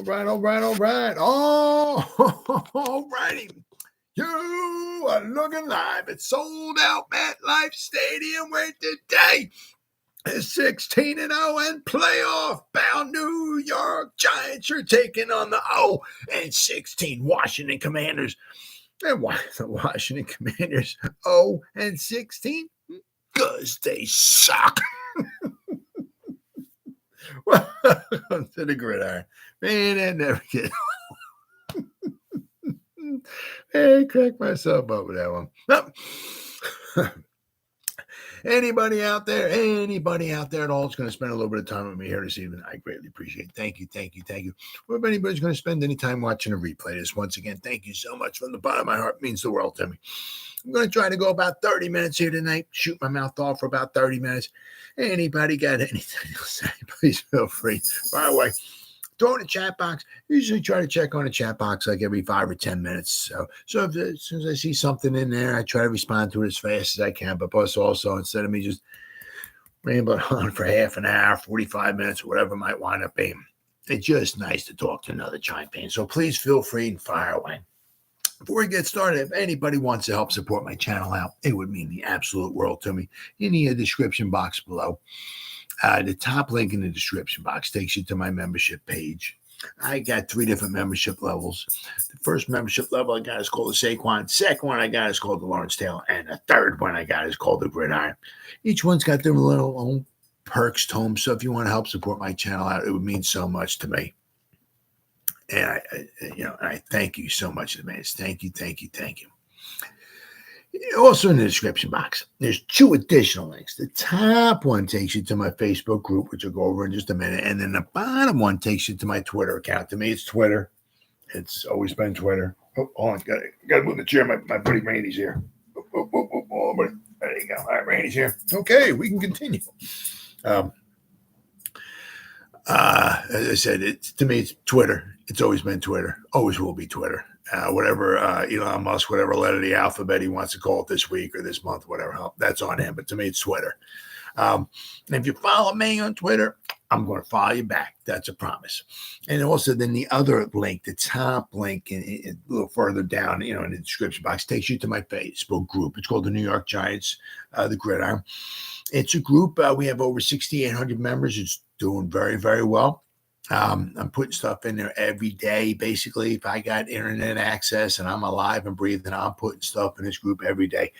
All right. Oh, all righty. You are looking live at Sold Out MetLife Stadium, where today is 16-0 and playoff-bound New York Giants are taking on the 0-16 Washington Commanders. And why the Washington Commanders 0-16? Because they suck. Welcome to the Gridiron. Man, I never get I cracked myself up with that one. Anybody out there at all is going to spend a little bit of time with me here this evening, I greatly appreciate it. Thank you. Well, if anybody's going to spend any time watching a replay this, once again, thank you so much from the bottom of my heart. It means the world to me. I'm going to try to go about 30 minutes here tonight, shoot my mouth off for about 30 minutes. Anybody got anything to say, please feel free. By the way, throw in the chat box. Usually try to check on the chat box like every 5 or 10 minutes. So if, as soon as I see something in there, I try to respond to it as fast as I can. But plus also, instead of me just rambling on for half an hour, 45 minutes, whatever it might wind up being, it's just nice to talk to another Giant fan. So please feel free and fire away. Before we get started, if anybody wants to help support my channel out, it would mean the absolute world to me. In the description box below, the top link in the description box takes you to my membership page. I got 3 different membership levels. The first membership level I got is called the Saquon. Second one I got is called the Lawrence Taylor. And the third one I got is called the Gridiron. Each one's got their little own perks to them. So if you want to help support my channel out, it would mean so much to me. And I thank you so much in advance. Thank you. Also in the description box, there's 2 additional links. The top one takes you to my Facebook group, which I'll go over in just a minute. And then the bottom one takes you to my Twitter account. To me, it's Twitter. It's always been Twitter. Oh, hold on. Got to move the chair. My buddy Randy's here. Oh, buddy. There you go. All right, Randy's here. Okay, we can continue. As I said, to me, it's Twitter. It's always been Twitter. Always will be Twitter. Whatever Elon Musk, whatever letter of the alphabet he wants to call it this week or this month, whatever, that's on him. But to me, it's Twitter. And if you follow me on Twitter, I'm going to follow you back. That's a promise. And also then the other link, the top link, a little further down, in the description box, takes you to my Facebook group. It's called the New York Giants, the Gridiron. It's a group. We have over 6,800 members. It's doing very, very well. I'm putting stuff in there every day. Basically, if I got internet access and I'm alive and breathing, I'm putting stuff in this group every day.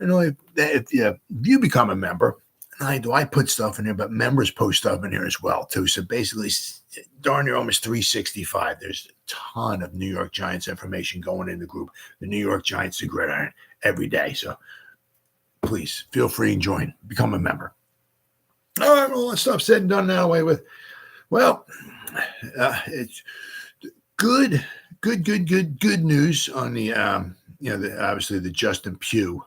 I know if you become a member, I put stuff in there, but members post stuff in here as well, too. So basically, darn near almost 365. There's a ton of New York Giants information going in the group, the New York Giants, the Gridiron, every day. So please feel free and join, become a member. All right, well, that stuff said and done now away with. Well, it's good news on the obviously the Justin Pugh.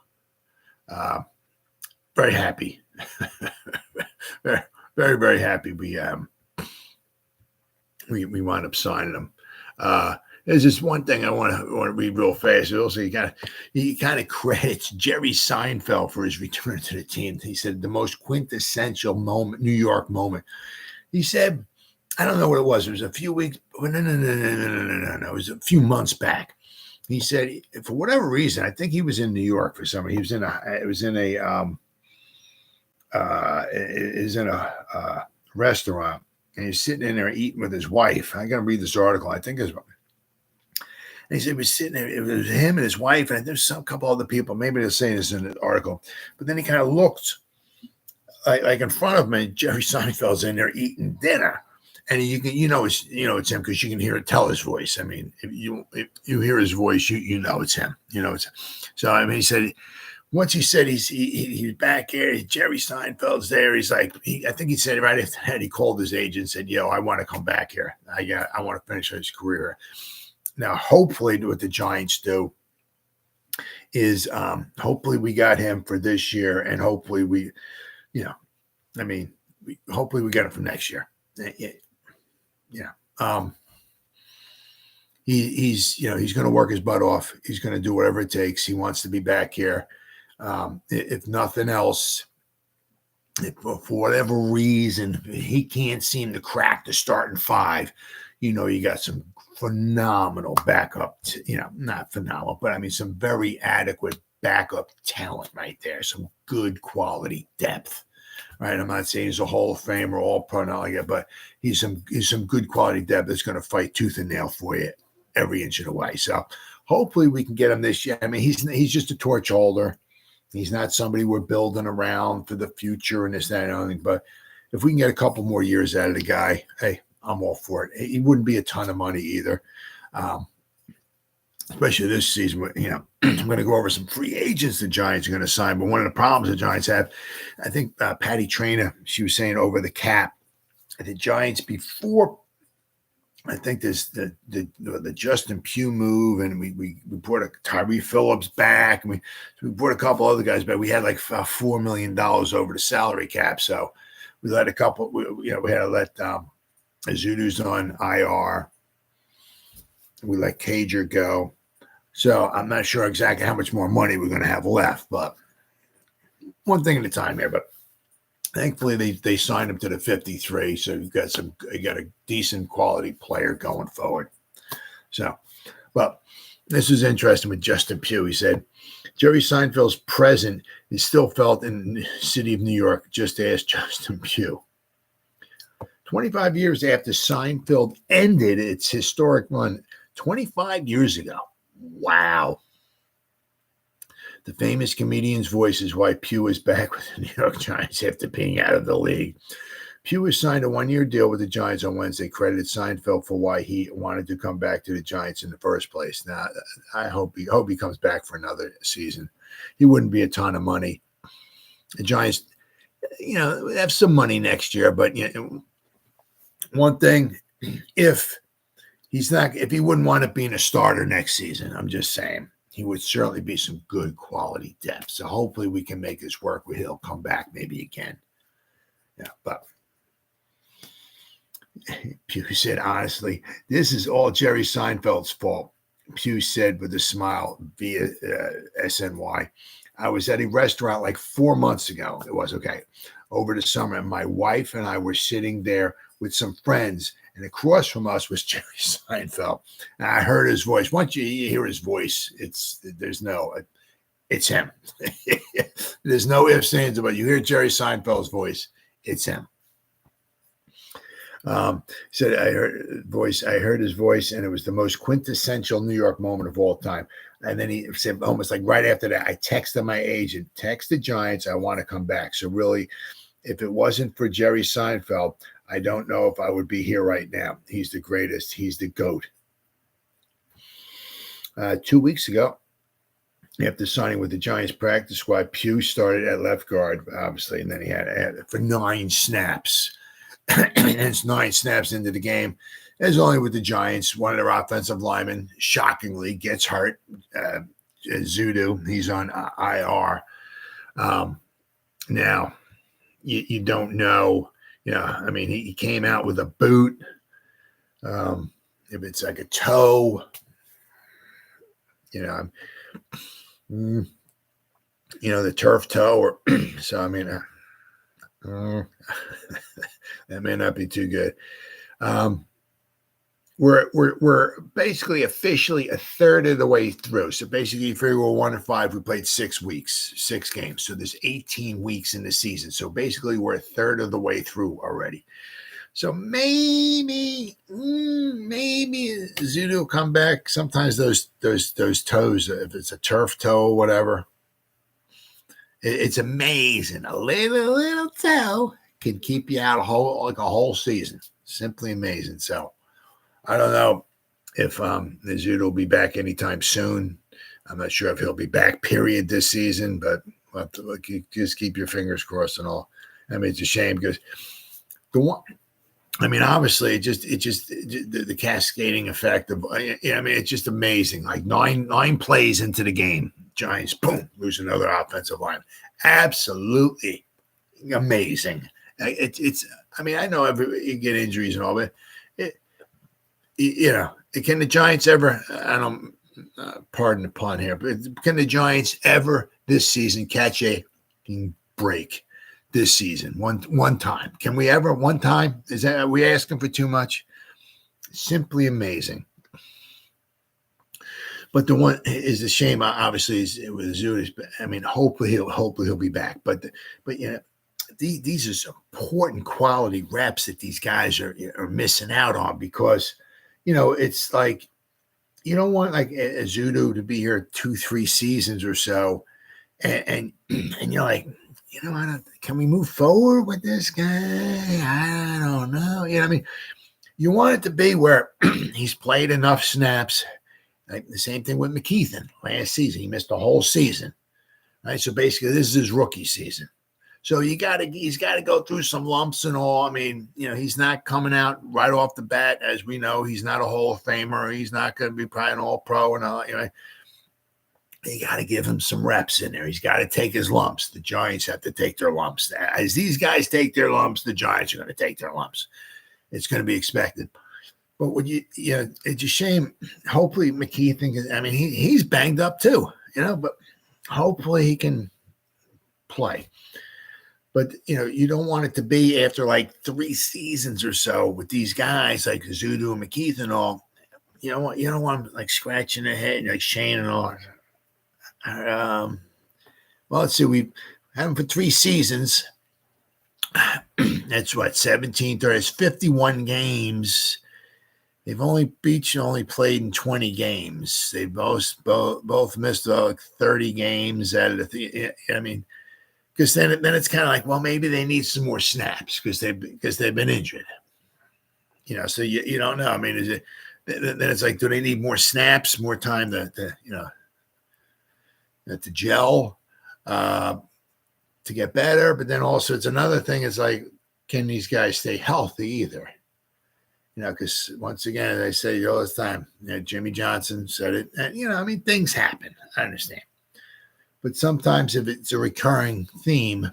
Very happy, very, very, very happy. We wound up signing him. There's just one thing I want to read real fast. Also, he kind of credits Jerry Seinfeld for his return to the team. He said the most quintessential moment, New York moment. He said, I don't know what it was. It was a few weeks. No. It was a few months back. He said, for whatever reason, I think he was in New York for some reason. He was in a restaurant, and he's sitting in there eating with his wife. I got to read this article. I think it's. And he said he was sitting there. It was him and his wife, and there's some couple other people. Maybe they're saying this in the article, but then he kind of looked like in front of me. Jerry Seinfeld's in there eating dinner. And it's him because you can tell his voice. I mean, if you hear his voice, you know it's him. So I mean, he said once he said he's back here, Jerry Seinfeld's there. He's like, I think he said right after that he called his agent and said, "Yo, I want to come back here. I want to finish his career." Now, hopefully, what the Giants do is hopefully we got him for this year, and hopefully hopefully we get him for next year. He's going to work his butt off. He's going to do whatever it takes. He wants to be back here. If nothing else, if for whatever reason he can't seem to crack the starting 5, you got some phenomenal backup, not phenomenal, but I mean, some very adequate backup talent right there. Some good quality depth, right? I'm not saying he's a Hall of Famer, all pro, not like that, but he's some good quality depth that's going to fight tooth and nail for you every inch of the way. So hopefully we can get him this year. I mean, he's just a torch holder. He's not somebody we're building around for the future and this, that, and everything. But if we can get a couple more years out of the guy, hey, I'm all for it. He wouldn't be a ton of money either, especially this season. I'm going to go over some free agents the Giants are going to sign. But one of the problems the Giants have, I think Patty Traynor, she was saying over the cap, the Giants before, I think there's the Justin Pugh move, and we brought a Tyree Phillips back, and we brought a couple other guys back. We had like $4 million over the salary cap, so we let a couple. We had to let Ezeudu's on IR. We let Cager go. So I'm not sure exactly how much more money we're going to have left, but one thing at a time here. But thankfully they signed him to the 53, so you got a decent quality player going forward. So, well, this is interesting with Justin Pugh. He said, Jerry Seinfeld's presence is still felt in the city of New York. Just ask Justin Pugh. 25 years after Seinfeld ended its historic run, 25 years ago. Wow. The famous comedian's voice is why Pugh is back with the New York Giants after being out of the league. Pugh has signed a one-year deal with the Giants on Wednesday, credited Seinfeld for why he wanted to come back to the Giants in the first place. Now, I hope he comes back for another season. He wouldn't be a ton of money. The Giants, have some money next year, but one thing, if he wouldn't want to be a starter next season, I'm just saying, he would certainly be some good quality depth. So hopefully we can make this work where he'll come back maybe again. Yeah, but Pugh said, honestly, this is all Jerry Seinfeld's fault. Pugh said with a smile via SNY. I was at a restaurant like 4 months ago. It was okay. Over the summer, and my wife and I were sitting there with some friends, and across from us was Jerry Seinfeld. And I heard his voice. Once you hear his voice, it's him. There's no ifs, ands, but you hear Jerry Seinfeld's voice, it's him. Said I heard his voice, and it was the most quintessential New York moment of all time. And then he said, almost like right after that, I texted my agent, text the Giants, I want to come back. So really, if it wasn't for Jerry Seinfeld, I don't know if I would be here right now. He's the greatest. He's the GOAT. 2 weeks ago, after signing with the Giants practice squad, Pugh started at left guard, obviously, and then he had for 9 snaps. And it's 9 snaps into the game. As only with the Giants, one of their offensive linemen, shockingly, gets hurt. Ezeudu, he's on IR. Now, you don't know. I mean, he came out with a boot. If it's like a toe, the turf toe, or so. I mean, that may not be too good. We're basically officially a third of the way through. So basically, if we were 1-5, we played 6 weeks, 6 games. So there's 18 weeks in the season. So basically, we're a third of the way through already. So maybe Ezeudu will come back. Sometimes those toes, if it's a turf toe or whatever, it's amazing. A little toe can keep you out a whole season. Simply amazing. So I don't know if Ezeudu will be back anytime soon. I'm not sure if he'll be back, period, this season, but we'll have to just keep your fingers crossed and all. I mean, it's a shame because obviously the cascading effect of, it's just amazing. Like nine plays into the game, Giants, boom, lose another offensive line. Absolutely amazing. I know you get injuries and all, but can the Giants ever, pardon the pun here, but can the Giants ever this season catch a break this season? One time. Can we ever one time? Are we asking for too much? Simply amazing. But the one is a shame, obviously, is with Ezeudu. I mean, hopefully he'll be back. But these are some important quality reps that these guys are missing out on because, it's like you don't want like Ezeudu to be here 2-3 seasons or so, and you're like, can we move forward with this guy? I don't know. I mean, you want it to be where he's played enough snaps. Like the same thing with McKeithen last season. He missed the whole season, right? So basically, this is his rookie season. So he's got to go through some lumps and all. I mean, he's not coming out right off the bat, as we know. He's not a Hall of Famer. He's not going to be probably an All-Pro and all. You got to give him some reps in there. He's got to take his lumps. The Giants have to take their lumps. As these guys take their lumps, the Giants are going to take their lumps. It's going to be expected. But it's a shame. Hopefully McKeithen I mean, he's banged up too, but hopefully he can play. But, you don't want it to be after like 3 seasons or so with these guys like Ezeudu and McKeithen and all. You don't want them like scratching their head like Shane and all. Well, let's see. We've had them for 3 seasons. That's what, 17, 30, it's 51 games. They've only played in 20 games. They both missed 30 games out of I mean, because then it's kind of like, well, maybe they need some more snaps because they've been injured. So you don't know. I mean, is it then it's like, do they need more snaps, more time to gel, to get better? But then also it's another thing. It's like, can these guys stay healthy either? Because once again, as I say all the time, Jimmy Johnson said it, and I mean, things happen. I understand. But sometimes if it's a recurring theme,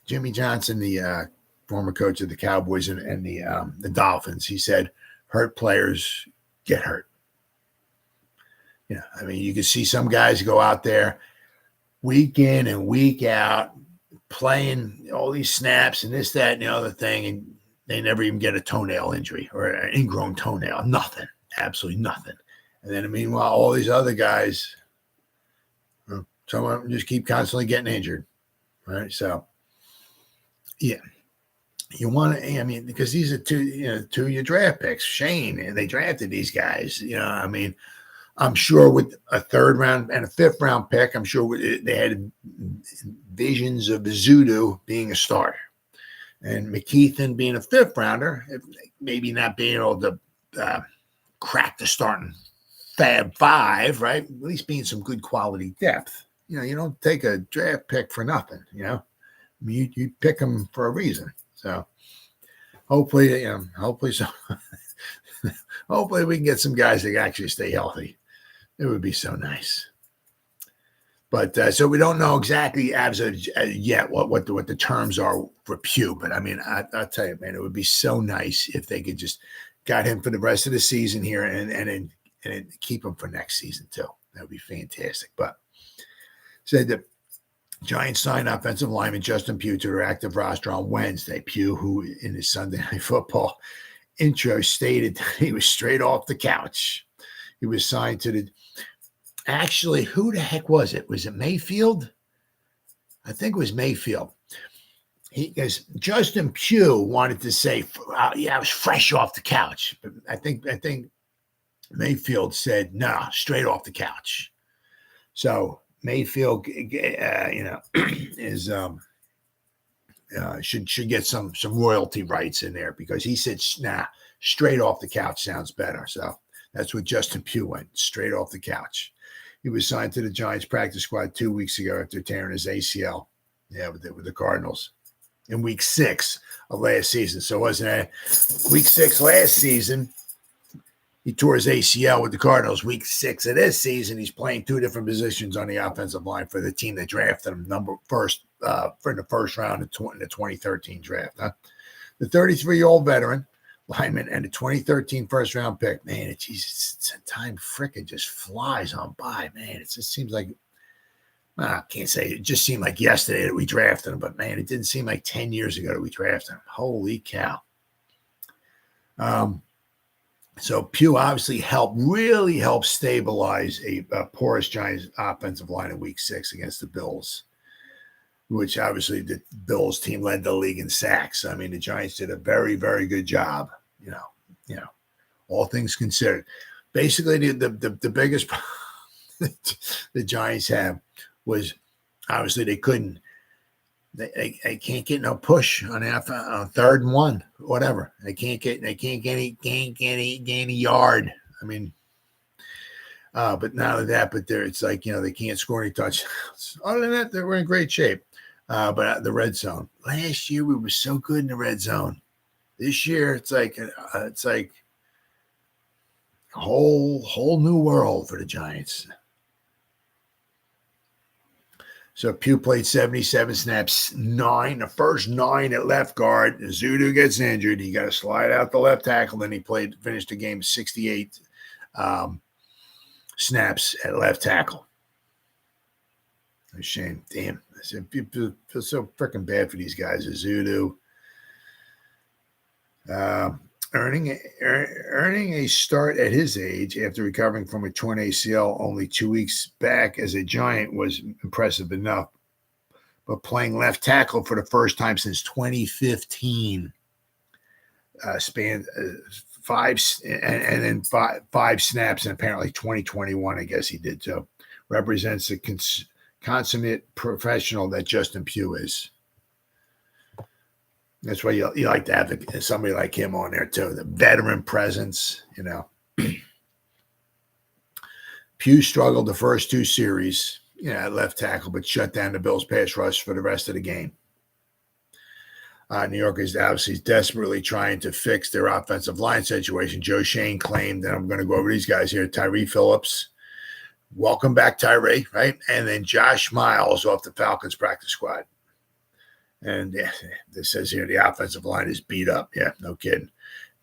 Jimmy Johnson, the former coach of the Cowboys and the Dolphins, he said, hurt players get hurt. I mean, you can see some guys go out there week in and week out playing all these snaps and this, that, and the other thing, and they never even get a toenail injury or an ingrown toenail. Nothing. Absolutely nothing. And then, meanwhile, all these other guys, some of them just keep constantly getting injured, right? So, yeah. You want to, I mean, because these are two of your draft picks. Shane, and they drafted these guys. I mean, I'm sure with a 3rd round and a 5th round pick, I'm sure they had visions of Ezeudu being a starter. And McKeithen being a 5th rounder, maybe not being able to crack the starting Fab 5, right? At least being some good quality depth. You don't take a draft pick for nothing, I mean, you pick them for a reason. So hopefully hopefully we can get some guys that actually stay healthy. It would be so nice. But so we don't know exactly yet what the terms are for Pugh. But I mean, I'll tell you, man, it would be so nice if they could just got him for the rest of the season here and keep him for next season too. That would be fantastic. But said that Giants signed offensive lineman Justin Pugh to their active roster on Wednesday. Pugh, who in his Sunday Night Football intro stated that he was straight off the couch. He was signed to actually, who the heck was it? Was it Mayfield? I think it was Mayfield. Because Justin Pugh wanted to say, I was fresh off the couch. But I think Mayfield said, no, straight off the couch. So Mayfield, is should get some royalty rights in there because he said, nah, straight off the couch sounds better. So that's what Justin Pugh went, straight off the couch. He was signed to the Giants practice squad 2 weeks ago after tearing his ACL. With the Cardinals in week 6 of last season. So wasn't it week 6 last season? He tore his ACL with the Cardinals. Week 6 of this season, he's playing 2 different positions on the offensive line for the team that drafted him for the first round in the 2013 draft. Huh? The 33-year-old veteran lineman and the 2013 first-round pick. Man, time frickin' just flies on by. Man, it just seems like I can't say it just seemed like yesterday that we drafted him, but man, it didn't seem like 10 years ago that we drafted him. Holy cow. So Pugh obviously really helped stabilize a porous Giants offensive line in Week 6 against the Bills, which obviously the Bills team led the league in sacks. I mean, the Giants did a very, very good job. All things considered. Basically, the biggest the Giants have was obviously they couldn't. They can't get no push on 3rd and 1, whatever. They can't get any yard. I mean, but not only that, but it's like, they can't score any touchdowns. Other than that, they were in great shape. But the red zone. Last year we were so good in the red zone. This year it's like a whole new world for the Giants. So Pugh played 77 snaps, the first 9 at left guard. Ezeudu gets injured. He got to slide out the left tackle. Then he finished the game 68 snaps at left tackle. A shame. Damn. I feel so freaking bad for these guys. Ezeudu. Earning a start at his age after recovering from a torn ACL only 2 weeks back as a Giant was impressive enough. But playing left tackle for the first time since 2015, spanned 5 and then 5 snaps, and apparently 2021, I guess he did so. Represents the consummate professional that Justin Pugh is. That's why you like to have somebody like him on there too. The veteran presence, Pugh struggled the first 2 series, at left tackle, but shut down the Bills' pass rush for the rest of the game. New York is obviously desperately trying to fix their offensive line situation. Joe Shane claimed, and I'm going to go over these guys here, Tyree Phillips. Welcome back, Tyree, right? And then Josh Miles off the Falcons practice squad. And this says here the offensive line is beat up. Yeah, no kidding.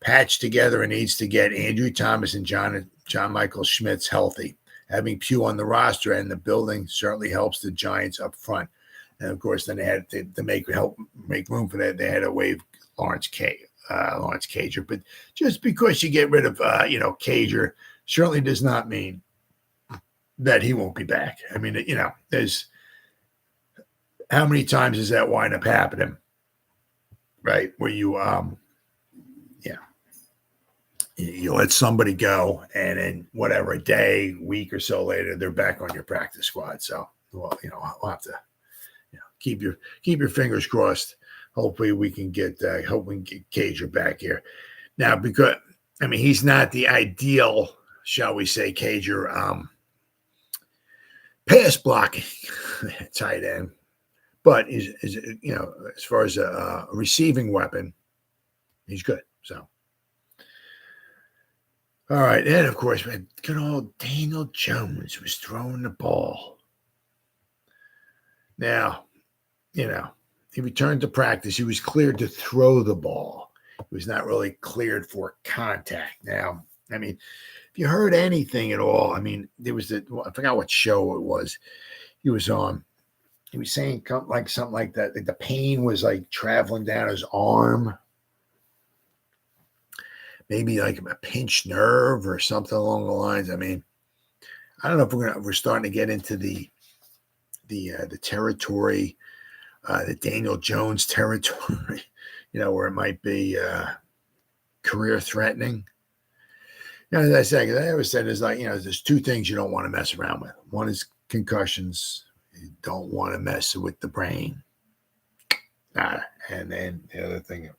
Patched together and needs to get Andrew Thomas and John Michael Schmitz healthy. Having Pugh on the roster and the building certainly helps the Giants up front. And of course, then they had to make room for that. They had to waive Lawrence Cager. But just because you get rid of Cager certainly does not mean that he won't be back. I mean, there's how many times does that wind up happening, right? Where you you let somebody go, and then whatever, a day, week or so later, they're back on your practice squad. So, we'll have to keep your fingers crossed. Hopefully we can get Cager back here. Now, because he's not the ideal, shall we say, Cager pass blocking tight end. But is as far as a receiving weapon, he's good. So, all right, and of course, good old Daniel Jones was throwing the ball. Now, he returned to practice. He was cleared to throw the ball. He was not really cleared for contact. Now, if you heard anything at all, there was I forgot what show it was. He was on. He was saying something like that. The pain was like traveling down his arm. Maybe like a pinched nerve or something along the lines. I don't know if we're starting to get into the territory, the Daniel Jones territory, where it might be career threatening. As I said, I always said, there's 2 things you don't want to mess around with. One is concussions. You don't want to mess with the brain. And then the other thing,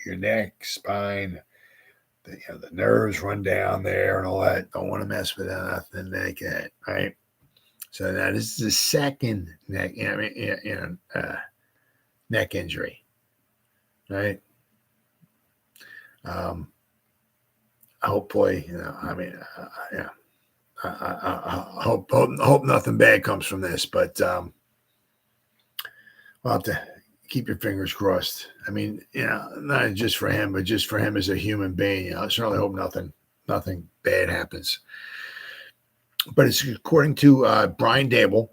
your neck, spine, the nerves run down there and all that. Don't want to mess with nothing like that, right? So now this is the second neck injury, right? Hopefully, I hope nothing bad comes from this, but we'll have to keep your fingers crossed. Not just for him, but just for him as a human being. I certainly hope nothing bad happens. But it's according to Brian Dable,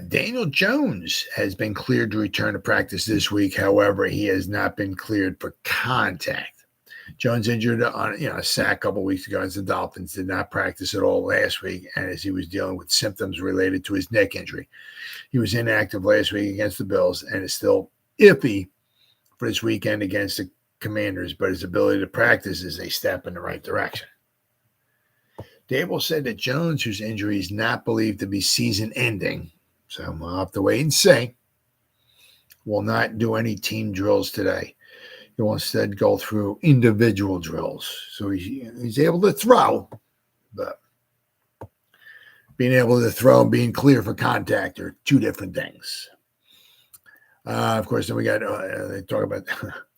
Daniel Jones has been cleared to return to practice this week. However, he has not been cleared for contact. Jones injured on a sack a couple weeks ago against the Dolphins, did not practice at all last week, and as he was dealing with symptoms related to his neck injury. He was inactive last week against the Bills and is still iffy for this weekend against the Commanders, but his ability to practice is a step in the right direction. Dable said that Jones, whose injury is not believed to be season-ending, so we'll have to wait and see, will not do any team drills today. He will instead go through individual drills. So he's able to throw, but being able to throw and being clear for contact are two different things. Of course, then we got, they talk about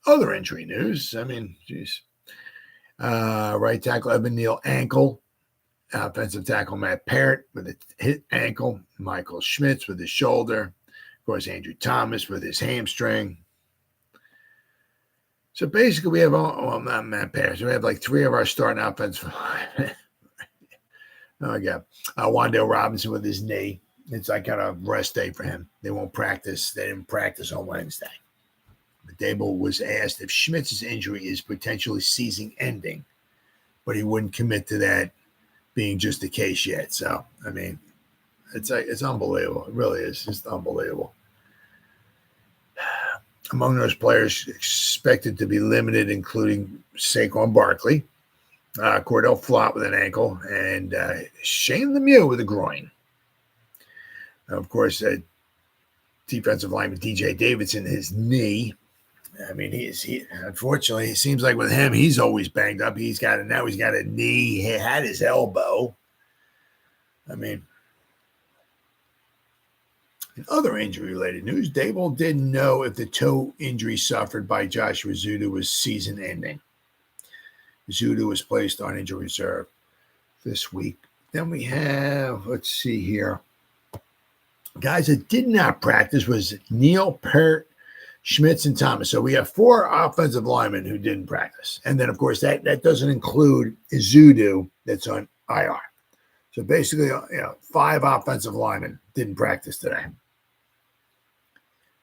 other injury news. I mean, geez. Right tackle Evan Neal, ankle. Offensive tackle Matt Parrott with a hit ankle. Michael Schmitz with his shoulder. Of course, Andrew Thomas with his hamstring. So basically, we have, not Matt Parrott. So we have like three of our starting offensive. Oh, my God. Wan'Dale Robinson with his knee. It's like kind of rest day for him. They won't practice. They didn't practice on Wednesday. But Dable was asked if Schmitz's injury is potentially season-ending, but he wouldn't commit to that being just the case yet. So, I mean, it's unbelievable. It really is just unbelievable. Among those players expected to be limited, including Saquon Barkley, Cordell Flott with an ankle, and Shane Lemieux with a groin. Of course, defensive lineman DJ Davidson, his knee. I mean, he unfortunately, it seems like with him, he's always banged up. He's got a knee. He had his elbow. I mean, in other injury-related news, Dable didn't know if the toe injury suffered by Joshua Ezeudu was season-ending. Ezeudu was placed on injury reserve this week. Then we have, let's see here, guys that did not practice was Neal, Parrott, Schmitz, and Thomas. So we have four offensive linemen who didn't practice. And then, of course, that doesn't include Ezeudu that's on IR. So basically, five offensive linemen didn't practice today.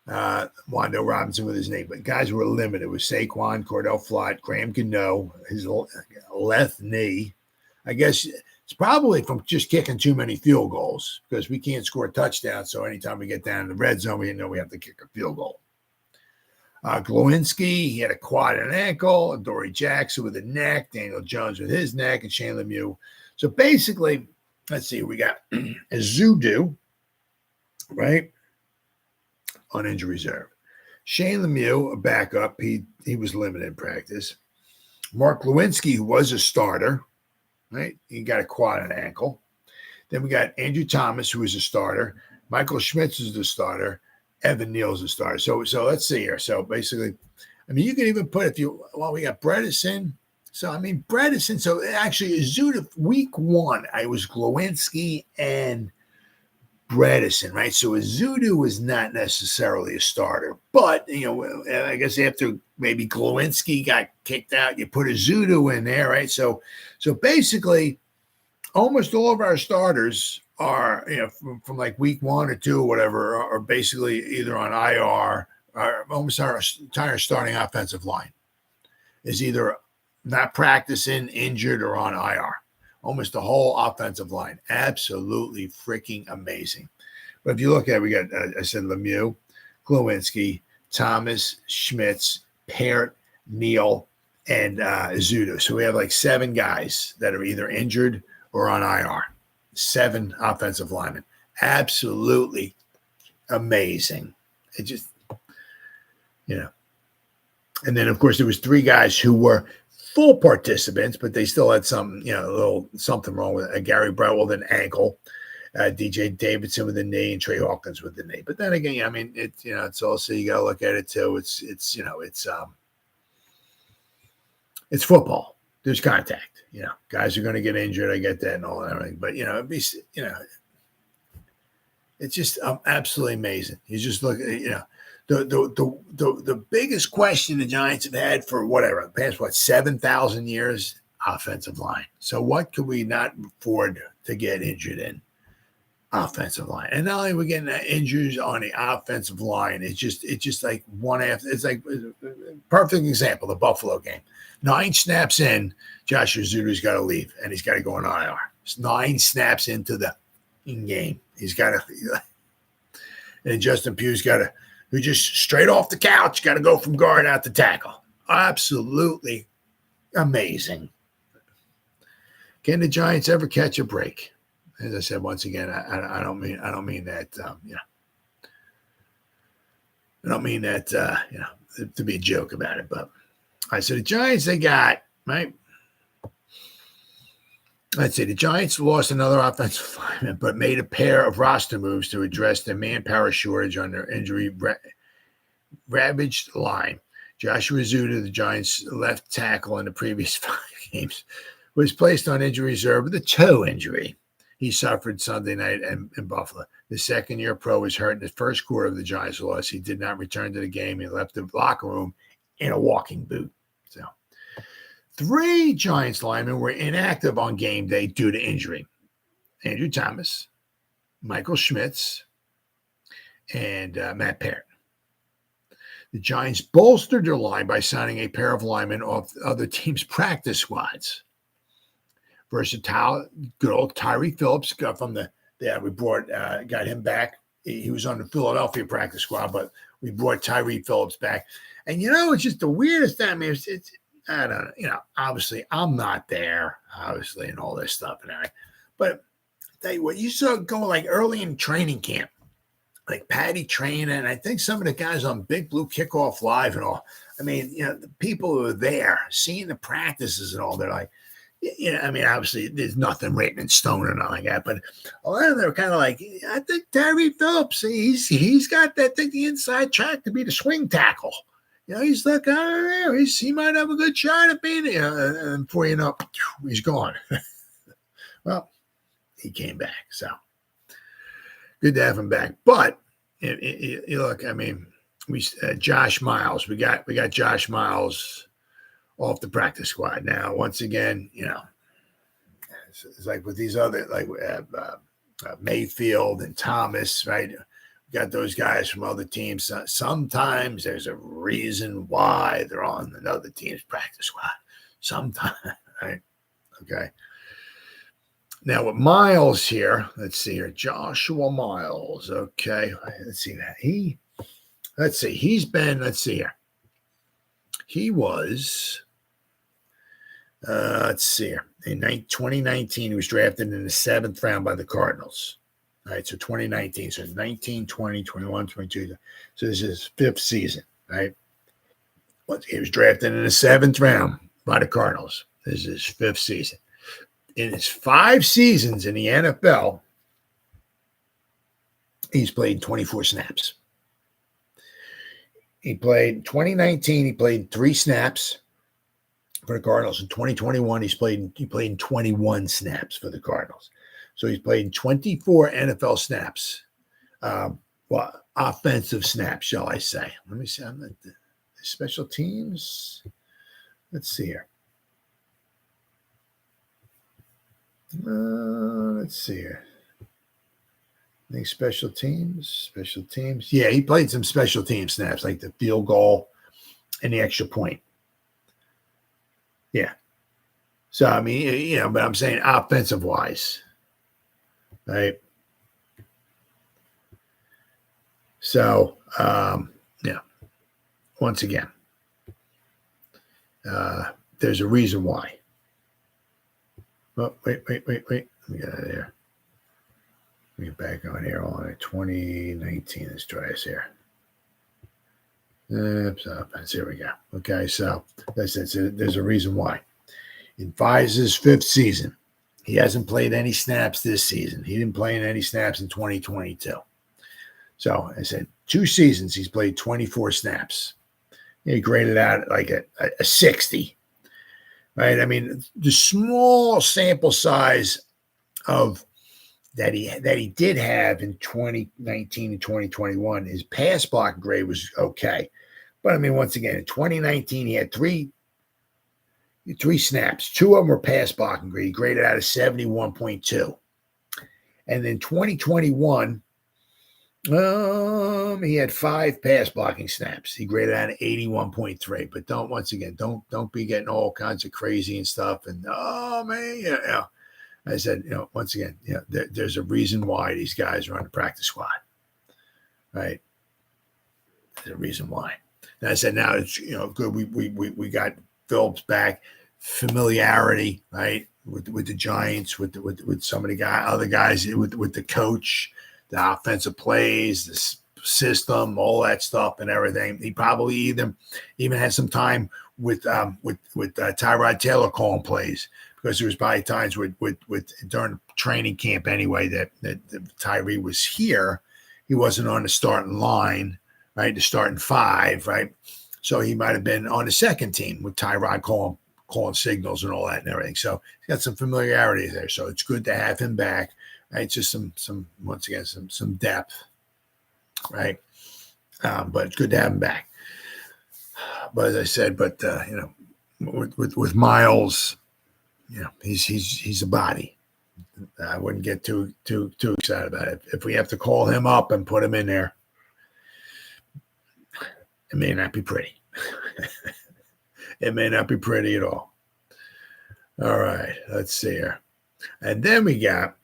Wan'Dale Robinson with his knee. But guys were limited. It was Saquon, Cordell Flott, Graham Gano, his left knee. I guess it's probably from just kicking too many field goals because we can't score touchdowns. So anytime we get down in the red zone, we know we have to kick a field goal. Glowinski, he had a quad and an ankle. Adoree Jackson with a neck. Daniel Jones with his neck. And Shane Lemieux. So basically, let's see. We got Ezeudu, right, on injury reserve. Shane Lemieux, a backup. He was limited in practice. Mark Glowinski, who was a starter, right? He got a quad and ankle. Then we got Andrew Thomas, who was a starter. Michael Schmitz is the starter. Evan Neal's a starter. So let's see here. So basically, I mean, you can even put we got Bredesen. So, I mean, Bredesen. So actually, Ezeudu, week one, I was Glowinski and Bredesen, right? So Ezeudu was not necessarily a starter. But, I guess after maybe Glowinski got kicked out, you put Ezeudu in there, right? So basically, almost all of our starters are, from like week one or two or whatever, are basically either on IR or almost our entire starting offensive line is either not practicing, injured, or on IR. Almost the whole offensive line. Absolutely freaking amazing. But if you look at it, we got, I said, Lemieux, Glowinski, Thomas, Schmitz, Parrott, Neal, and Ezeudu. So we have like seven guys that are either injured or on IR. Seven offensive linemen. Absolutely amazing. It just, And then, of course, there was three guys who were full participants, but they still had some, a little something wrong with it. Gary Brett with an ankle, DJ Davidson with a knee, and Trey Hawkins with the knee. But then again, I mean, it's also, you got to look at it too. It's football. There's contact. Guys are going to get injured. I get that and all that. Everything. But it's just absolutely amazing. You just look at the biggest question the Giants have had for the past 7,000 years, offensive line. So what could we not afford to get injured in? offensive line. And not only we're getting injuries on the offensive line, it's just like one after. It's like perfect example, the Buffalo game. 9 snaps in, Josh Ezeudu's got to leave, and he's got to go on IR. It's 9 snaps into the game. He's got to, and Justin Pugh's got to, who just straight off the couch, got to go from guard out to tackle. Absolutely amazing. Can the Giants ever catch a break? As I said, once again, I don't mean that, I don't mean that, to be a joke about it, but I said the Giants, they got, right? I'd say the Giants lost another offensive lineman, but made a pair of roster moves to address the manpower shortage on their injury ravaged line. Joshua Ezeudu, the Giants' left tackle in the previous 5 games, was placed on injury reserve with a toe injury he suffered Sunday night in Buffalo. The second-year pro was hurt in the first quarter of the Giants' loss. He did not return to the game. He left the locker room in a walking boot. So 3 Giants linemen were inactive on game day due to injury. Andrew Thomas, Michael Schmitz, and Matt Parrott. The Giants bolstered their line by signing a pair of linemen off other teams' practice squads. Versatile, good old Tyree Phillips got from we got him back. He was on the Philadelphia practice squad, but we brought Tyree Phillips back. And, it's just the weirdest thing. I mean, it's I don't know, obviously I'm not there, obviously, and all this stuff. But I'll tell you what, you saw go like early in training camp, like Patty training, and I think some of the guys on Big Blue Kickoff Live and all. I mean, the people who are there, seeing the practices and all, they're like, I mean, obviously there's nothing written in stone or nothing like that, but a lot of them are kind of like, I think Tyree Phillips, he's got that thing, the inside track to be the swing tackle. He's like, I don't know, he might have a good shot at being there. And before you know, he's gone. Well, he came back, so good to have him back. But look, I mean, Josh Miles, we got Josh Miles off the practice squad. Now, once again, it's like with these other, like Mayfield and Thomas, right? We got those guys from other teams. Sometimes there's a reason why they're on another team's practice squad. Sometimes, right? Okay. Now with Miles here, let's see here, Joshua Miles. Okay, let's see that he's been. Let's see here. He was. Let's see here. In 2019, he was drafted in the 7th round by the Cardinals. All right, so 2019. So 19, 20, 21, 22. So this is his 5th season, right? He was drafted in the 7th round by the Cardinals. This is his 5th season. In his 5 seasons in the NFL, he's played 24 snaps. He played 2019, he played 3 snaps for the Cardinals. In 2021, he played 21 snaps for the Cardinals. So he's played 24 NFL snaps. Offensive snaps, shall I say. Let me see. I'm at the special teams. Let's see here. Let's see here. I think special teams. Yeah, he played some special team snaps, like the field goal and the extra point. Yeah. So, I mean, but I'm saying offensive wise, right? So, once again, there's a reason why. Oh, wait. Let me get out of there. Let me get back on here. All right, 2019. Let's try this here. Here we go. Okay, so that's it. So there's a reason why. In Pfizer's 5th season, he hasn't played any snaps this season. He didn't play in any snaps in 2022. So I said 2 seasons, he's played 24 snaps. He graded out like a 60. Right? I mean, the small sample size of that he did have in 2019 and 2021, his pass block grade was okay. But I mean, once again, in 2019, he had three snaps. 2 of them were pass blocking grade. He graded out a 71.2. And in 2021, he had 5 pass blocking snaps. He graded out 81.3. But don't be getting all kinds of crazy and stuff. And oh man, yeah. I said, once again, there's a reason why these guys are on the practice squad, right? There's a reason why. And I said, now it's good. We got Phillips back, familiarity, right, with the Giants, with some of the other guys, with the coach, the offensive plays, the system, all that stuff and everything. He probably even had some time with Tyrod Taylor calling plays, because there was probably times with during training camp anyway that Tyree was here. He wasn't on the starting line, right? The starting 5, right? So he might have been on the second team with Tyrod calling signals and all that and everything. So he's got some familiarity there. So it's good to have him back. Right? Just some once again some depth, right? But it's good to have him back. But as I said, with Miles, he's a body. I wouldn't get too excited about it. If we have to call him up and put him in there, it may not be pretty. It may not be pretty at all. All right, let's see here. And then we got,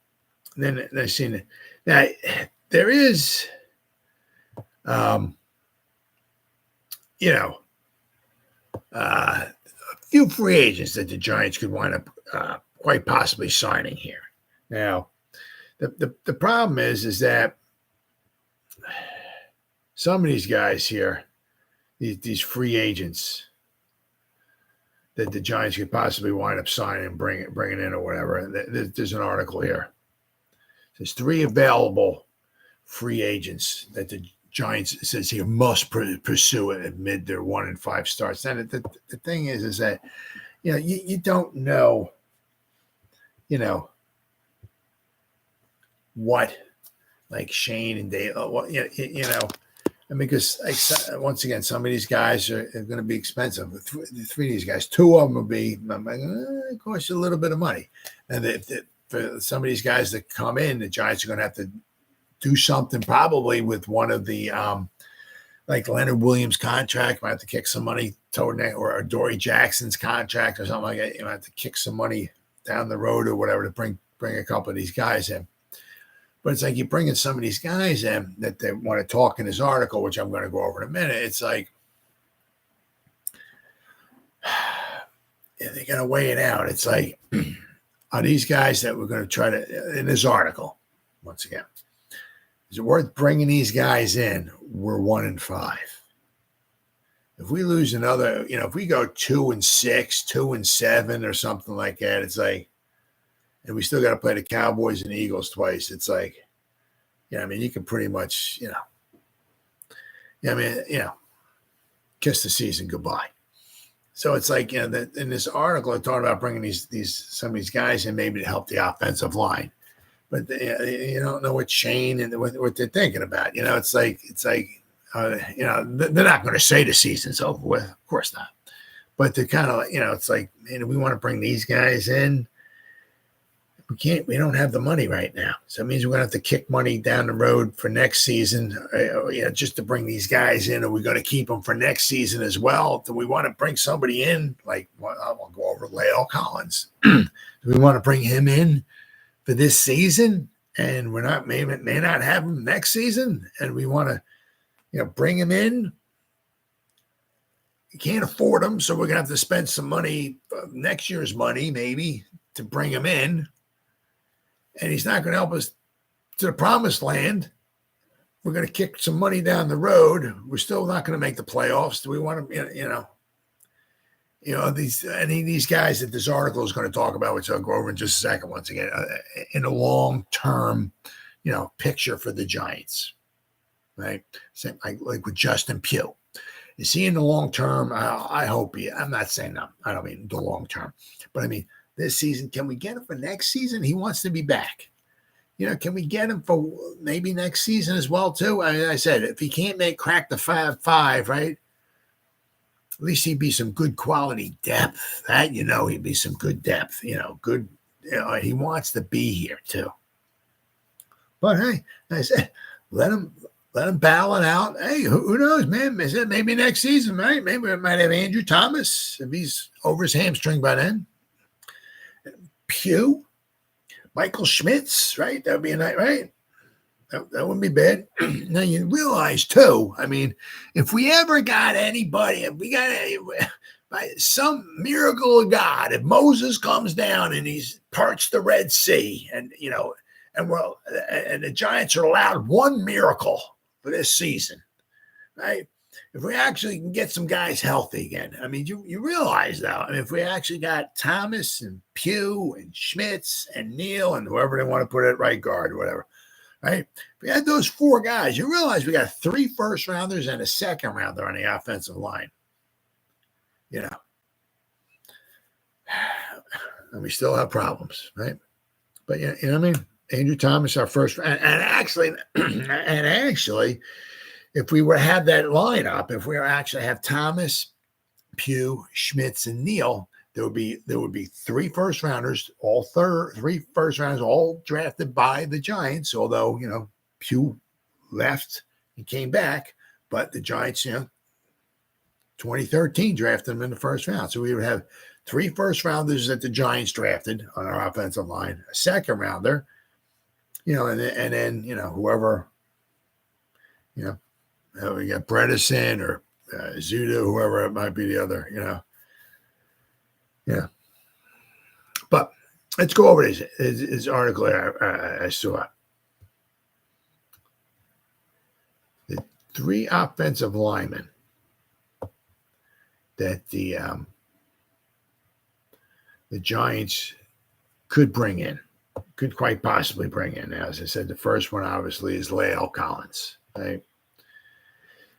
then I seen it. Now, there is, a few free agents that the Giants could wind up quite possibly signing here. Now, the problem is that some of these guys here, these free agents that the Giants could possibly wind up signing and bringing in or whatever. There's an article here. There's 3 available free agents that the Giants, it says here, must pursue amid their 1-5 starts. And the thing is that, you don't know, what, like Shane and Dave, because once again, some of these guys are going to be expensive. The 3 of these guys, 2 of them will be, it costs you a little bit of money. And for some of these guys that come in, the Giants are going to have to do something probably with one of the, like Leonard Williams' contract. Might have to kick some money toward that, or Adoree Jackson's contract or something like that. You might have to kick some money down the road or whatever to bring a couple of these guys in. But it's like you're bringing some of these guys in that they want to talk in this article, which I'm going to go over in a minute. It's like, they're going to weigh it out. It's like, are these guys that we're going to try to, in this article, once again, is it worth bringing these guys in? We're 1-5. If we lose another, if we go 2-6, 2-7 or something like that, it's like, and we still got to play the Cowboys and the Eagles twice. It's like, you can pretty much, kiss the season goodbye. So it's like, in this article, they're talking about bringing some of these guys in maybe to help the offensive line, but you don't know what Shane and what they're thinking about. It's like, they're not going to say the season's over with, of course not. But they're kind of, it's like, man, we want to bring these guys in. We don't have the money right now. So it means we're going to have to kick money down the road for next season, just to bring these guys in. Are we going to keep them for next season as well? Do we want to bring somebody in? Like, I'll go over La'el Collins. Do we want to bring him in for this season? And we're not, may not have him next season. And we want to, bring him in. You can't afford him. So we're going to have to spend some money, next year's money, maybe, to bring him in. And he's not going to help us to the promised land. We're going to kick some money down the road. We're still not going to make the playoffs. Do we want to, these guys that this article is going to talk about, which I'll go over in just a second, once again, in a long-term, picture for the Giants, right? Same like with Justin Pugh. Is he in the long term? I hope I'm not saying that. I don't mean the long term, but I mean, this season, can we get him for next season? He wants to be back. Can we get him for maybe next season as well, too? I said, if he can't crack the 5-5, right? At least he'd be some good quality depth. That, he'd be some good depth, good. He wants to be here, too. But hey, I said, let him battle it out. Hey, who knows, man? I said maybe next season, right? Maybe we might have Andrew Thomas if he's over his hamstring by then. Pugh, Michael Schmitz, right? That'd be a night, right? That wouldn't be bad. Now you realize too. I mean, if we ever got anybody, if we got by some miracle of God, if Moses comes down and he's parts the Red Sea, and and the Giants are allowed one miracle for this season, right? If we actually can get some guys healthy again, I mean, you realize though, I mean, if we actually got Thomas and Pugh and Schmitz and Neal and whoever they want to put at right guard or whatever, right? If we had those four guys, you realize we got 3 first rounders and a second rounder on the offensive line. You know, and we still have problems, right? But you know what I mean? Andrew Thomas, our first, and actually, if we were to have that lineup, if we were actually have Thomas, Pugh, Schmitz, and Neal, there would be 3 first rounders, 3 first rounders, all drafted by the Giants. Although Pugh left and came back, but the Giants, 2013 drafted him in the first round. So we would have 3 first rounders that the Giants drafted on our offensive line, a second rounder, and then whoever, we got Bredesen or Ezeudu, whoever it might be, the other, yeah. But let's go over his article I saw. The 3 offensive linemen that the Giants could quite possibly bring in. Now, as I said, the first one obviously is La'el Collins. Right?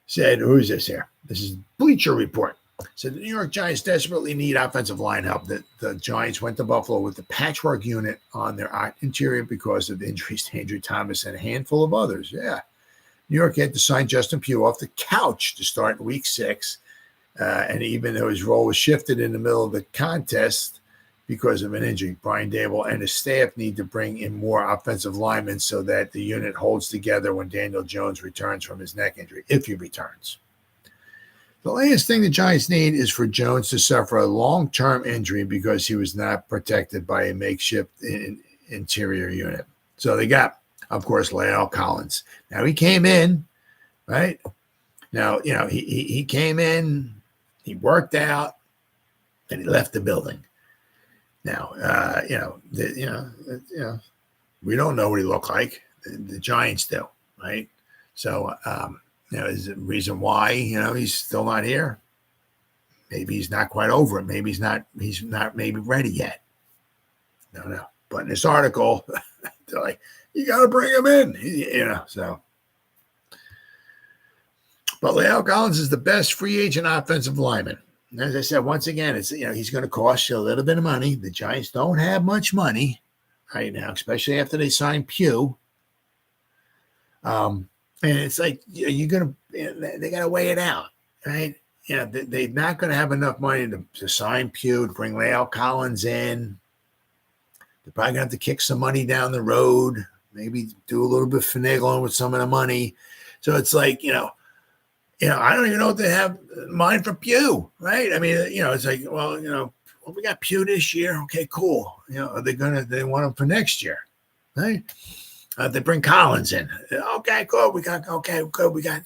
Said, who is this here? This is Bleacher Report. Said the New York Giants desperately need offensive line help. That the Giants went to Buffalo with the patchwork unit on their interior because of injuries to Andrew Thomas and a handful of others. Yeah. New York had to sign Justin Pugh off the couch to start week 6. And even though his role was shifted in the middle of the contest because of an injury, Brian Daboll and his staff need to bring in more offensive linemen so that the unit holds together when Daniel Jones returns from his neck injury, if he returns. The last thing the Giants need is for Jones to suffer a long-term injury because he was not protected by a makeshift interior unit. So they got, of course, La'el Collins. Now he came in, right? Now, he came in, he worked out, and he left the building. Now, we don't know what he looked like. The Giants do, right? So, is the reason why, he's still not here? Maybe he's not quite over it. Maybe he's not maybe ready yet. No. But in this article, they're like, you got to bring him in, so. But La'el Collins is the best free agent offensive lineman. And as I said, once again, it's he's going to cost you a little bit of money. The Giants don't have much money right now, especially after they signed Pugh. And it's like they got to weigh it out, right? They're not going to have enough money to sign Pugh, to bring La'el Collins in. They're probably going to have to kick some money down the road, maybe do a little bit of finagling with some of the money. So it's like, I don't even know what they have in mind for Pugh, right? I mean, it's like, well, we got Pugh this year. Okay, cool. Are they want him for next year, right? They bring Collins in. Okay, cool. We got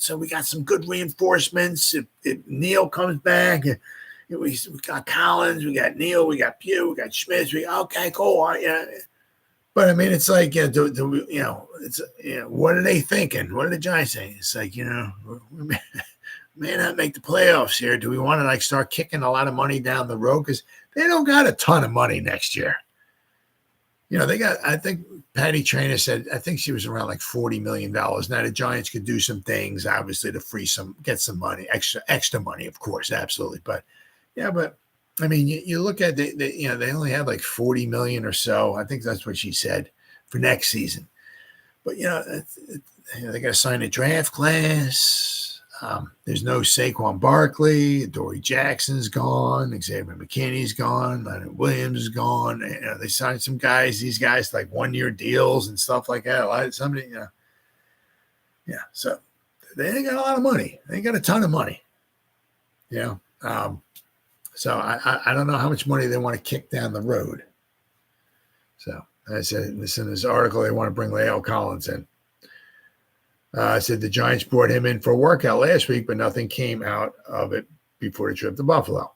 some good reinforcements. If Neal comes back, we got Collins, we got Neal, we got Pugh, we got Schmitz. Okay, cool. But I mean, it's like, what are they thinking? What are the Giants saying? It's like, we may not make the playoffs here. Do we want to start kicking a lot of money down the road? Because they don't got a ton of money next year. They got, I think Patty Traynor said, I think she was around $40 million. Now the Giants could do some things, obviously, to get some money, extra money, of course, absolutely. But I mean, you look at they only have $40 million or so. I think that's what she said for next season. But they got to sign a draft class. There's no Saquon Barkley. Adoree Jackson's gone. Xavier McKinney's gone. Leonard Williams is gone. They signed some guys. These guys like 1-year deals and stuff like that. Somebody, yeah. So they ain't got a lot of money. They ain't got a ton of money. So I don't know how much money they want to kick down the road. So I said in this article they want to bring La'el Collins in. I said the Giants brought him in for a workout last week, but nothing came out of it before the trip to Buffalo.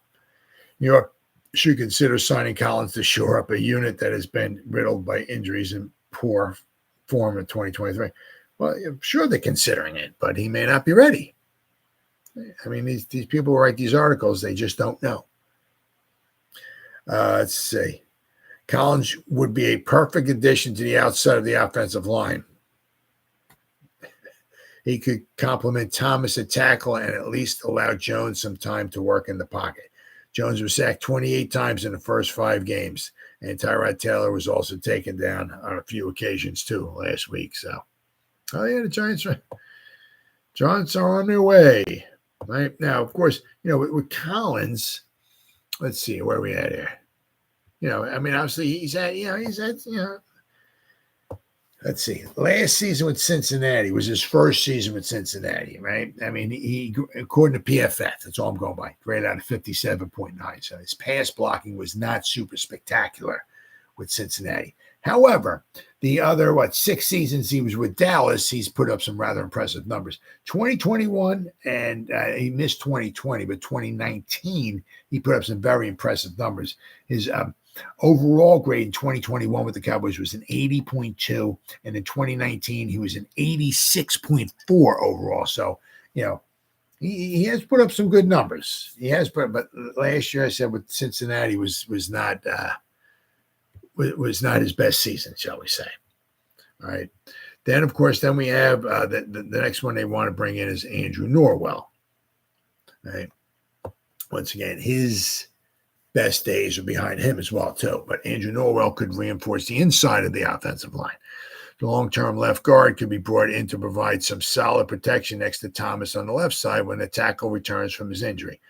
New York should consider signing Collins to shore up a unit that has been riddled by injuries and poor form in 2023. Well, I'm sure they're considering it, but he may not be ready. I mean, these people who write these articles, they just don't know. Let's see. Collins would be a perfect addition to the outside of the offensive line. He could complement Thomas at tackle and at least allow Jones some time to work in the pocket. Jones was sacked 28 times in the first 5 games, and Tyrod Taylor was also taken down on a few occasions too last week. So, the Giants are on their way. Right now, of course, with Collins, let's see where we at here. I mean, obviously he's at. Let's see. Last season with Cincinnati was his first season with Cincinnati, right? I mean, he according to PFF, that's all I'm going by, graded out of 57.9. So his pass blocking was not super spectacular with Cincinnati. However, the other, 6 seasons he was with Dallas, he's put up some rather impressive numbers. 2021, and he missed 2020, but 2019, he put up some very impressive numbers. His overall grade in 2021 with the Cowboys was an 80.2, and in 2019 he was an 86.4 overall. So, he has put up some good numbers. He has put, but last year I said with Cincinnati was not his best season, shall we say? All right. Then of course, we have the next one they want to bring in is Andrew Norwell. Right. Once again, his best days are behind him as well, too. But Andrew Norwell could reinforce the inside of the offensive line. The long-term left guard could be brought in to provide some solid protection next to Thomas on the left side when the tackle returns from his injury.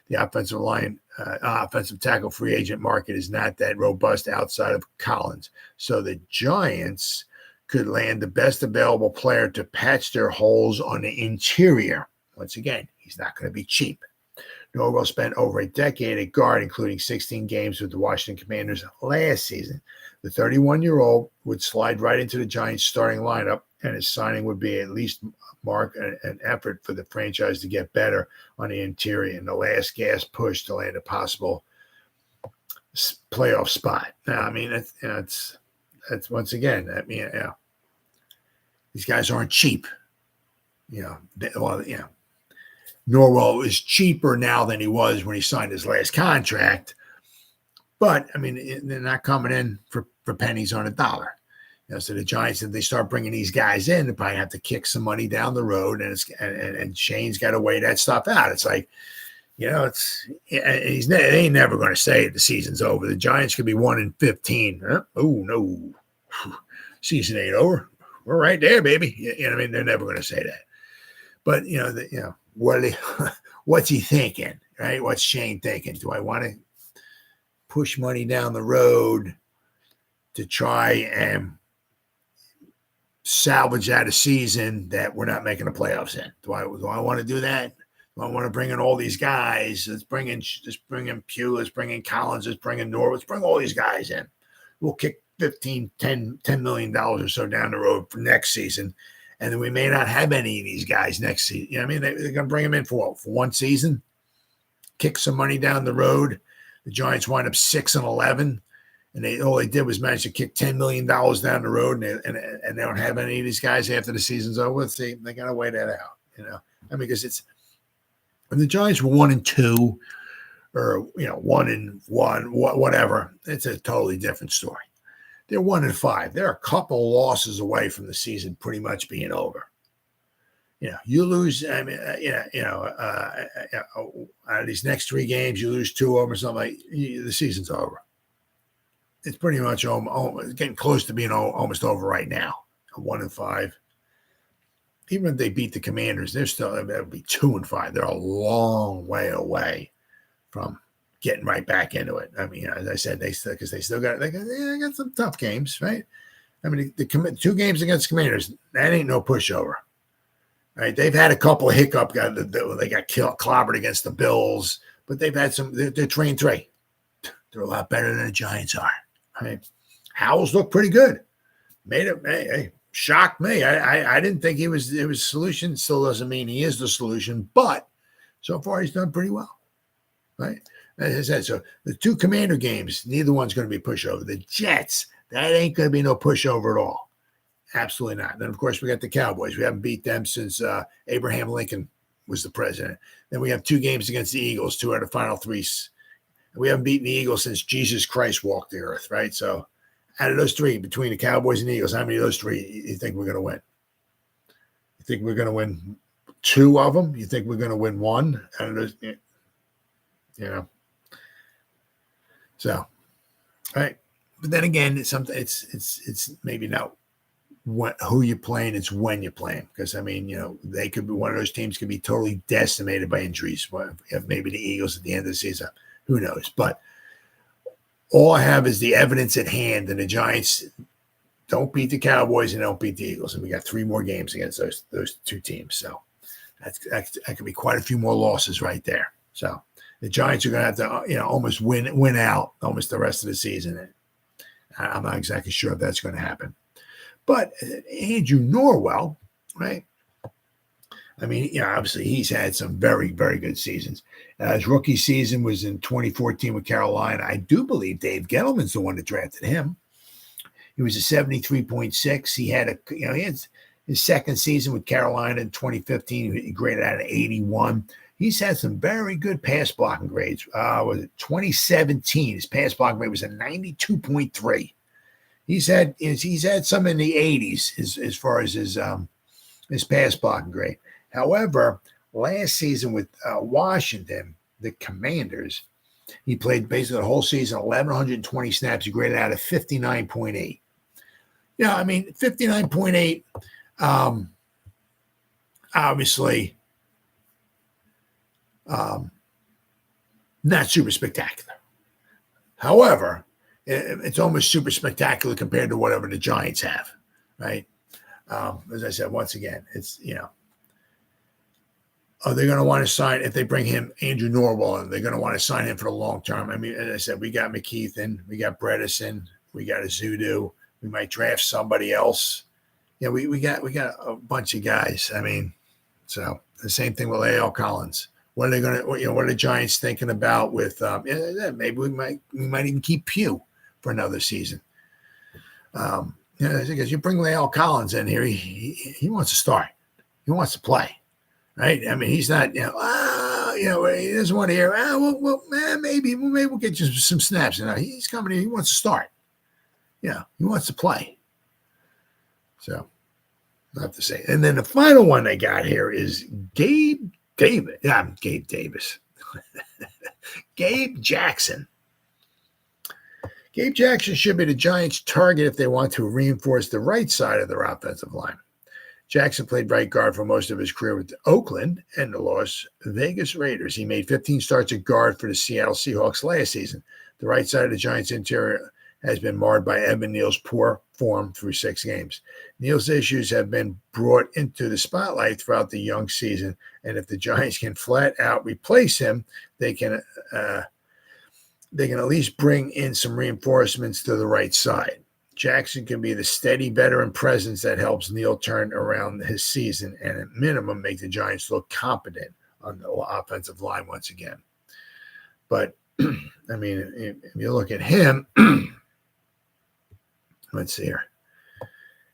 The offensive tackle free agent market is not that robust outside of Collins. So the Giants could land the best available player to patch their holes on the interior. Once again, he's not going to be cheap. Norwell spent over a decade at guard, including 16 games with the Washington Commanders last season. The 31-year-old would slide right into the Giants' starting lineup, and his signing would be at least mark an effort for the franchise to get better on the interior and the last gas push to land a possible playoff spot. Now, I mean, that's once again, these guys aren't cheap. Norwell is cheaper now than he was when he signed his last contract. But, I mean, they're not coming in for pennies on a dollar. So the Giants, if they start bringing these guys in, they probably have to kick some money down the road, and Shane's got to weigh that stuff out. It's like, they ain't never going to say the season's over. The Giants could be 1-15. Oh, no. Season ain't over. We're right there, baby. You know what I mean? They're never going to say that. But, what's he thinking, right? What's Shane thinking? Do I want to push money down the road to try and salvage out a season that we're not making the playoffs in? Do I want to do that? Do I want to bring in all these guys? Let's bring in Pugh. Let's bring in Collins. Let's bring in Norwood. Let's bring all these guys in. We'll kick $10 million or so down the road for next season. And then we may not have any of these guys next season. You know what I mean? They're going to bring them in for one season, kick some money down the road. The Giants wind up 6-11, and all they did was manage to kick $10 million down the road, and they don't have any of these guys after the season's over. Let's see, they got to weigh that out. I mean, because when the Giants were 1-2, or 1-1, whatever, it's a totally different story. They're 1-5. They're a couple losses away from the season pretty much being over. You lose. I mean, out of these next 3 games, you lose 2 of them or something. The season's over. It's pretty much getting close to being almost over right now. 1-5. even if they beat the Commanders, they're still, that would be 2-5. They're a long way away from getting right back into it. I mean, as I said, they still got some tough games, right? I mean, the 2 games against Commanders, that ain't no pushover. Right? They've had a couple of hiccups. They got clobbered against the Bills, but they've had some. They're 3-3. They're a lot better than the Giants are. Right? Howell's looked pretty good. Made it. Hey, shocked me. I didn't think it was the solution. Still doesn't mean he is the solution, but so far he's done pretty well. Right? As I said, so the 2 Commander games, neither one's going to be a pushover. The Jets, that ain't going to be no pushover at all. Absolutely not. Then, of course, we got the Cowboys. We haven't beat them since Abraham Lincoln was the president. Then we have 2 games against the Eagles, 2 out of the final 3. We haven't beaten the Eagles since Jesus Christ walked the earth, right? So out of those 3, between the Cowboys and the Eagles, how many of those 3 you think we're going to win? You think we're going to win 2 of them? You think we're going to win 1 out of those? You know. So, all right. But then again, it's maybe not who you're playing, it's when you're playing. Because, I mean, they could be, one of those teams could be totally decimated by injuries. Maybe the Eagles at the end of the season. Who knows? But all I have is the evidence at hand, and the Giants don't beat the Cowboys and don't beat the Eagles. And we got 3 more games against those 2 teams. So that could be quite a few more losses right there. So the Giants are going to have to, almost win out almost the rest of the season. I'm not exactly sure if that's going to happen. But Andrew Norwell, right? I mean, obviously he's had some very, very good seasons. His rookie season was in 2014 with Carolina. I do believe Dave Gettleman's the one that drafted him. He was a 73.6. He had he had his second season with Carolina in 2015. He graded out an 81. He's had some very good pass blocking grades. Was it 2017? His pass blocking grade was a 92.3. He's had some in the 80s as far as his pass blocking grade. However, last season with Washington, the Commanders, he played basically the whole season, 1,120 snaps. He graded out at 59.8. Yeah, I mean, 59.8, obviously not super spectacular. However, it's almost super spectacular compared to whatever the Giants have, right? As I said, once again, it's, are they going to want to sign, if they bring him, Andrew Norwell, they're going to want to sign him for the long term? I mean, as I said, we got McKeithen, we got Bredesen, we got Ezeudu, we might draft somebody else. Yeah, we got a bunch of guys. I mean, so the same thing with A.L. Collins. What are they going to, what are the Giants thinking about with, maybe we might even keep Pugh for another season. Because you bring A.L. Collins in here, he wants to start. He wants to play, right? I mean, he's not, he doesn't want to hear, maybe we'll get you some snaps. He's coming in, he wants to start. Yeah, he wants to play. So, not to say. And then the final one they got here is Gabe Davis. Gabe Jackson. Gabe Jackson should be the Giants' target if they want to reinforce the right side of their offensive line. Jackson played right guard for most of his career with Oakland and the Las Vegas Raiders. He made 15 starts at guard for the Seattle Seahawks last season. The right side of the Giants' interior has been marred by Evan Neal's poor form through 6 games. Neal's issues have been brought into the spotlight throughout the young season, and if the Giants can flat out replace him, they can at least bring in some reinforcements to the right side. Jackson can be the steady veteran presence that helps Neal turn around his season and at minimum make the Giants look competent on the offensive line once again. But, I mean, if you look at him, let's see here.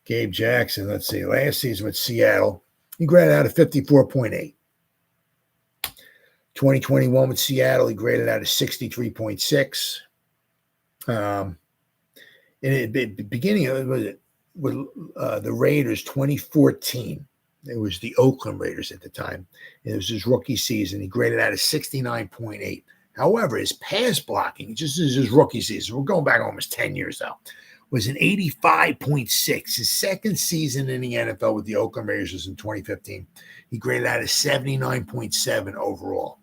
Gabe Jackson, let's see. Last season with Seattle, he graded out a 54.8. 2021 with Seattle, he graded out a 63.6. In the beginning of it with the Raiders, 2014, it was the Oakland Raiders at the time. It was his rookie season. He graded out a 69.8. However, his pass blocking, just as his rookie season, we're going back almost 10 years though, was an 85.6. His second season in the NFL with the Oakland Raiders was in 2015. He graded out a 79.7 overall.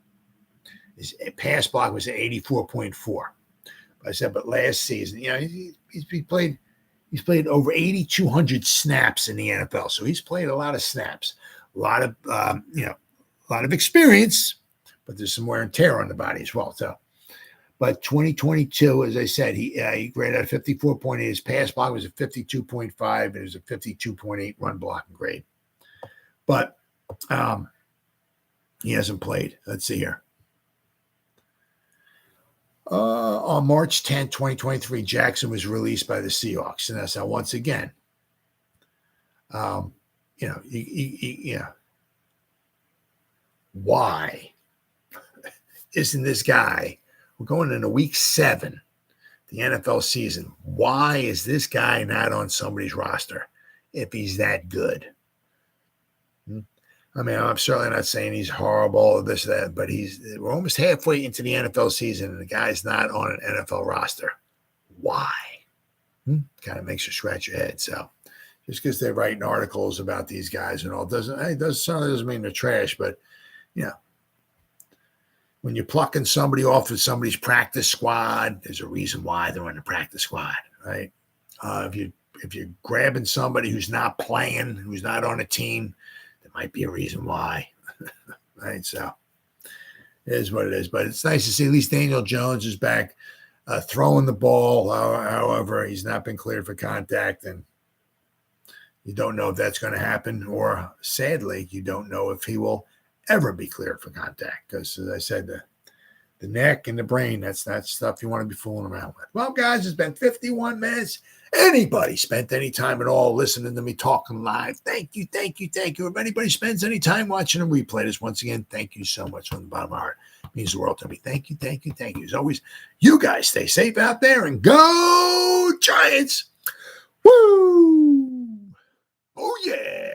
His pass block was an 84.4. I said, but last season, he played over 8,200 snaps in the NFL. So he's played a lot of snaps, a lot of experience, but there's some wear and tear on the body as well. So, but 2022, as I said, he graded out 54.8. His pass block was a 52.5, and it was a 52.8 run blocking grade. But he hasn't played. Let's see here. On March 10, 2023, Jackson was released by the Seahawks. And that's how, once again, why isn't this guy, we're going into week 7, the NFL season, why is this guy not on somebody's roster if he's that good? I mean, I'm certainly not saying he's horrible or this or that, but we're almost halfway into the NFL season and the guy's not on an NFL roster. Why? Kind of makes you scratch your head. So just because they're writing articles about these guys and all certainly doesn't mean they're trash, but when you're plucking somebody off of somebody's practice squad, there's a reason why they're on the practice squad, right? If you're grabbing somebody who's not playing, who's not on a team, there might be a reason why, right? So it is what it is. But it's nice to see at least Daniel Jones is back throwing the ball. However, he's not been cleared for contact, and you don't know if that's going to happen, or sadly, you don't know if he will ever be cleared for contact. Because, as I said, the neck and the brain, that's not stuff you want to be fooling around with. Well, guys, it's been 51 minutes. Anybody spent any time at all listening to me talking live, thank you. If anybody spends any time watching a replay this, once again, thank you so much from the bottom of my heart. It means the world to me. Thank you. As always, you guys stay safe out there and go Giants. Woo! Oh, yeah.